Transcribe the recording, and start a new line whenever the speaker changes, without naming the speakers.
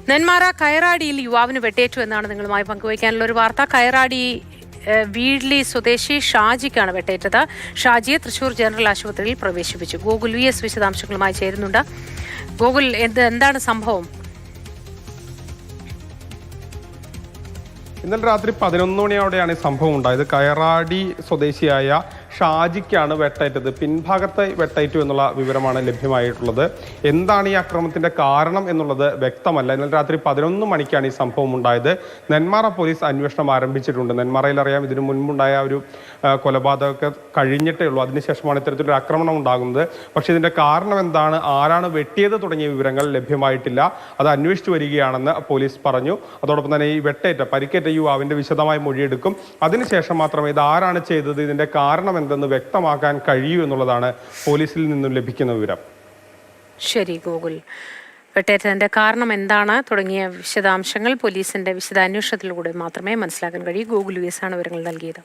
നെന്മാറ കയറാടിയിൽ യുവാവിന് വെട്ടേറ്റു എന്നാണ് നിങ്ങളുമായി പങ്കുവയ്ക്കാനുള്ള ഒരു വാർത്ത. കയറാടി വീഡ്ലി സ്വദേശി ഷാജിക്കാണ് വെട്ടേറ്റത്. ഷാജിയെ തൃശൂർ ജനറൽ ആശുപത്രിയിൽ പ്രവേശിപ്പിച്ചു. ഗോകുൽ VS വിശദാംശങ്ങളുമായി ചേരുന്നുണ്ട്. ഗോകുൽ, എന്താണ് സംഭവം?
ഇന്നലെ രാത്രി 11 മണിയോടെയാണ് ഈ സംഭവം ഉണ്ടായത്. കയറാടി സ്വദേശിയായ ഷാജിക്കാണ് വെട്ടേറ്റത്. പിൻഭാഗത്ത് വെട്ടേറ്റു എന്നുള്ള വിവരമാണ് ലഭ്യമായിട്ടുള്ളത്. എന്താണ് ഈ അക്രമത്തിന്റെ കാരണം എന്നുള്ളത് വ്യക്തമല്ല. ഇന്നലെ രാത്രി 11 മണിക്കാണ് ഈ സംഭവം ഉണ്ടായത്. നെന്മാറ പോലീസ് അന്വേഷണം ആരംഭിച്ചിട്ടുണ്ട്. നെന്മാറയിൽ അറിയാം, ഇതിനു മുൻപുണ്ടായ ഒരു കൊലപാതകമൊക്കെ കഴിഞ്ഞിട്ടേ ഉള്ളൂ. അതിനുശേഷമാണ് ഇത്തരത്തിലൊരു ആക്രമണം ഉണ്ടാകുന്നത്. പക്ഷേ ഇതിന്റെ കാരണം എന്താണ്, ആരാണ് വെട്ടിയത് തുടങ്ങിയ വിവരങ്ങൾ ലഭ്യമായിട്ടില്ല. അത് അന്വേഷിച്ചു വരികയാണെന്ന് പോലീസ് പറഞ്ഞു. അതോടൊപ്പം തന്നെ ഈ പരിക്കേറ്റ യുവാവിന്റെ വിശദമായ മൊഴിയെടുക്കും. അതിനുശേഷം മാത്രമേ ഇത് ആരാണ് ചെയ്തത്, ഇതിന്റെ കാരണം എന്തെന്ന് വ്യക്തമാക്കാൻ കഴിയൂ എന്നുള്ളതാണ് പോലീസിൽ നിന്നും ലഭിക്കുന്ന വിവരം.
ശരി ഗോകുൽ, വെട്ടേറ്റതിന്റെ കാരണം എന്താണ് തുടങ്ങിയ വിശദാംശങ്ങൾ പോലീസിന്റെ വിശദാന്വേഷണത്തിലൂടെ മാത്രമേ മനസ്സിലാക്കാൻ കഴിയൂ. ഗോകുൽ VS ആണ് വിവരങ്ങൾ നൽകിയത്.